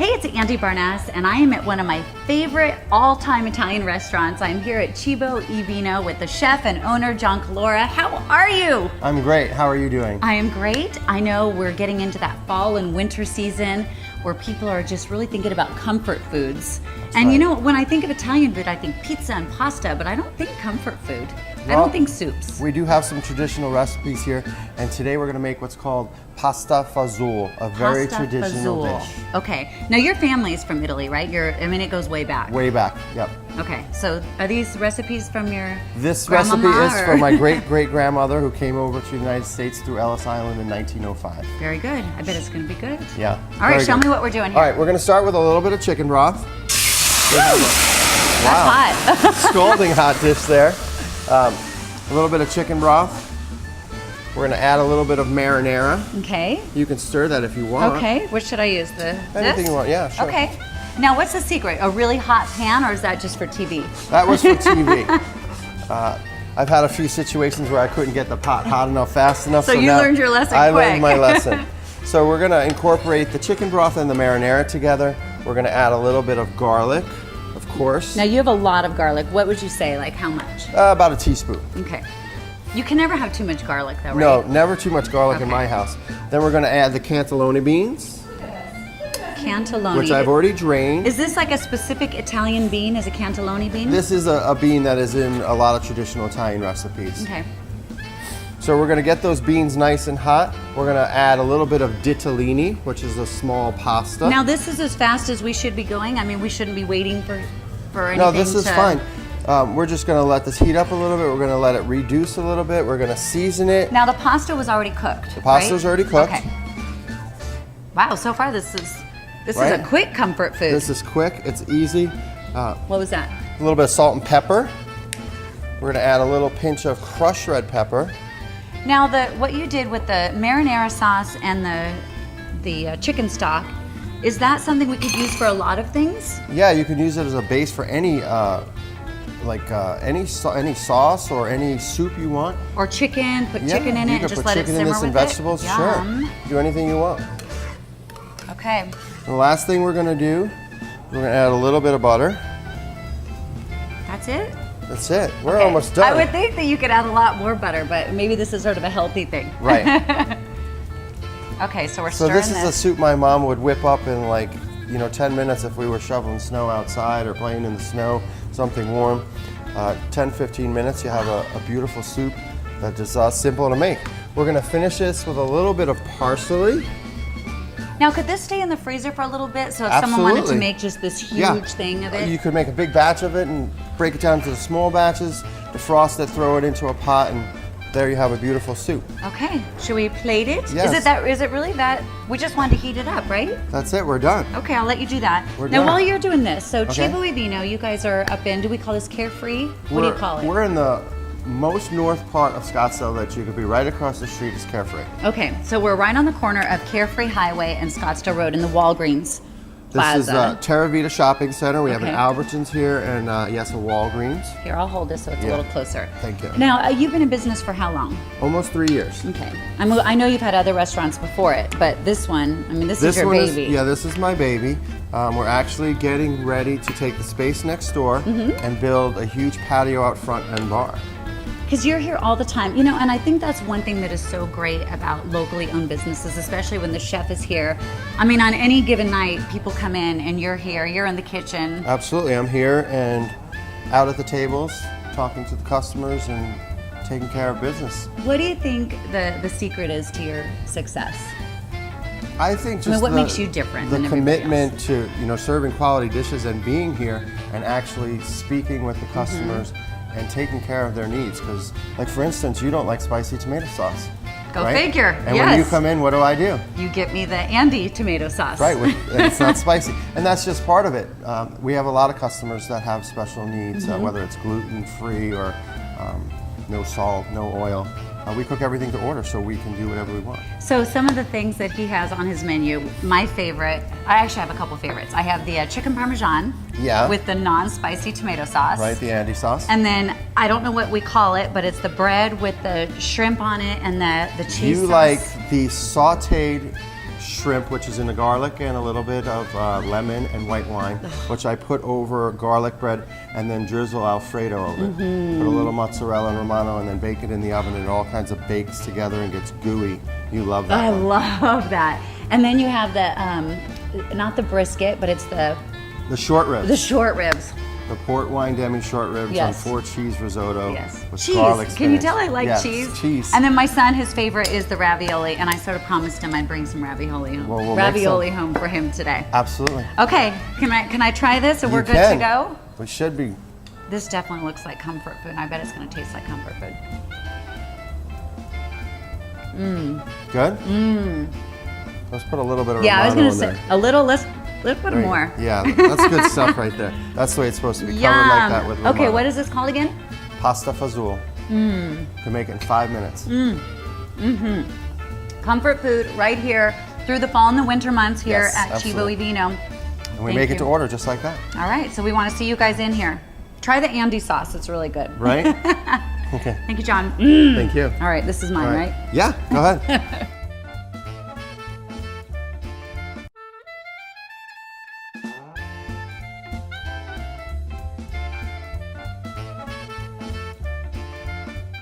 Hey, it's Andy Barnes, and I am at one of my favorite all-time Italian restaurants. I'm here at Cibo VIno with the chef and owner, John Calora. How are you? I'm great. How are you doing? I am great. I know we're getting into that fall and winter season where people are just really thinking about comfort foods. And right. You know, when I think of Italian food, I think pizza and pasta, but I don't think comfort food. I Well, don't think soups. We do have some traditional recipes here, and today we're going to make what's called pasta Fazul, a very Pasta traditional Fazul. dish. Okay. Now your family is from Italy, right? I mean, it goes way back. Way back, yep. Okay. So are these recipes from your This recipe grandmama, is or- from my great-great-grandmother who came over to the United States through Ellis Island in 1905. Very good. I bet it's going to be good. Yeah. All right, very show good. me what we're doing here. All right, we're going to start with a little bit of chicken broth. That's Wow. hot. Scalding hot dish there. A little bit of chicken broth. We're going to add a little bit of marinara. Okay. You can stir that if you want. Okay. What should I use? Anything This? you want, yeah, sure. Okay. Now, what's the secret? A really hot pan, or is that just for TV? That was for TV. I've had a few situations where I couldn't get the pot hot enough, fast enough. So you now learned your lesson I quick. learned my lesson. So we're going to incorporate the chicken broth and the marinara together. We're going to add a little bit of garlic, of course. Now, you have a lot of garlic. What would you say? Like how much? About a teaspoon. Okay. You can never have too much garlic, though, right? No, never too much garlic in Okay. my house. Then we're going to add the cantelloni beans, Cantelloni. which I've already drained. Is this like a specific Italian bean? Is a cantelloni bean? This is a bean that is in a lot of traditional Italian recipes. Okay. So we're going to get those beans nice and hot. We're going to add a little bit of ditalini, which is a small pasta. Now, this is as fast as we should be going. I mean, we shouldn't be waiting for anything. No, this is fine. We're just going to let this heat up a little bit. We're going to let it reduce a little bit. We're going to season it. Now, the pasta was already cooked. The pasta's already cooked. Okay. Wow, so far this is Right. a quick comfort food. This is quick. It's easy. What was that? A little bit of salt and pepper. We're going to add a little pinch of crushed red pepper. Now, what you did with the marinara sauce and the chicken stock, is that something we could use for a lot of things? Yeah, you can use it as a base for any any sauce or any soup you want. Or chicken, put Yeah, chicken in you it and could just put let it chicken in simmer this with and vegetables. it? Sure. Yum. Do anything you want. Okay. And the last thing we're going to do, we're going to add a little bit of butter. That's it? That's it. We're Okay. almost done. I would think that you could add a lot more butter, but maybe this is sort of a healthy thing. Right. Okay, so we're So stirring this is a soup my mom would whip up in 10 minutes if we were shoveling snow outside or playing in the snow, something warm. 10, 15 minutes, you have a beautiful soup that is simple to make. We're going to finish this with a little bit of parsley. Now, could this stay in the freezer for a little bit? So if someone wanted to Absolutely. make just this huge thing of it? You could make a big batch of it and break it down into the small batches, defrost it, throw it into a pot, and there you have a beautiful soup. Okay, should we plate it? Yes. Is it really that? We just wanted to heat it up, right? That's it, we're done. Okay, I'll let you do that. We're now, done. while you're doing this, so Okay. Cibo VIno, you guys are up in, do we call this Carefree? What do you call it? We're in the most north part of Scottsdale that you could be. Right across the street is Carefree. Okay, so we're right on the corner of Carefree Highway and Scottsdale Road in the Walgreens This is Plaza. Terra Vita Shopping Center. We have an Okay. Albertsons here and yes, a Walgreens. Here, I'll hold this so it's a Yeah. little closer. Thank you. Now, you've been in business for how long? Almost 3 years. Okay. I know you've had other restaurants before it, but this one, this is your one baby. this is my baby. We're actually getting ready to take the space next door Mm-hmm. and build a huge patio out front and bar. Because you're here all the time, and I think that's one thing that is so great about locally owned businesses, especially when the chef is here. I mean, on any given night, people come in and you're here, you're in the kitchen. Absolutely, I'm here and out at the tables, talking to the customers and taking care of business. What do you think the secret is to your success? I think just what makes you different than the everybody commitment to serving quality dishes and being here and actually speaking with the customers and taking care of their needs. Because, like for instance, you don't like spicy tomato sauce. Go right? figure. And yes. when you come in, what do? You get me the Andy tomato sauce. Right, and it's not spicy, and that's just part of it. We have a lot of customers that have special needs, whether it's gluten-free or no salt, no oil. We cook everything to order, so we can do whatever we want. So some of the things that he has on his menu, my favorite, I actually have a couple favorites. I have the chicken parmesan with the non-spicy tomato sauce. Right, the Andy sauce. And then, I don't know what we call it, but it's the bread with the shrimp on it and the cheese You sauce. like the sautéed shrimp, which is in the garlic, and a little bit of lemon and white wine, which I put over garlic bread and then drizzle Alfredo over it. Put a little mozzarella and Romano and then bake it in the oven, and it all kinds of bakes together and gets gooey. You love that I one. love that. And then you have the, not the brisket, but it's the short ribs. short ribs. The port wine demi short ribs Yes. on 4 cheese risotto Yes. with Cheese. garlic Can you spinach. tell I like Yes, cheese? cheese. And then my son, his favorite is the ravioli, and I sort of promised him I'd bring some ravioli home. Well, we'll make Ravioli home for him today. Absolutely. Okay, can I try this, or we're You good can. to go? We should be. This definitely looks like comfort food, and I bet it's going to taste like comfort food. Good? Let's put a little bit of Yeah, I was Romano going to in say there. a little. Let's put Right. more. Yeah, that's good stuff right there. That's the way it's supposed to be. Covered like that with Romano. Okay, what is this called again? Pasta Fazul. You can make it in 5 minutes. Comfort food right here through the fall and the winter months here Yes, at absolutely. Cibo VIno. And we Thank make you. it to order just like that. All right, so we want to see you guys in here. Try the Andy sauce; it's really good. Right? Okay. Thank you, John. Thank you. All right, this is mine, All right? Yeah, go ahead.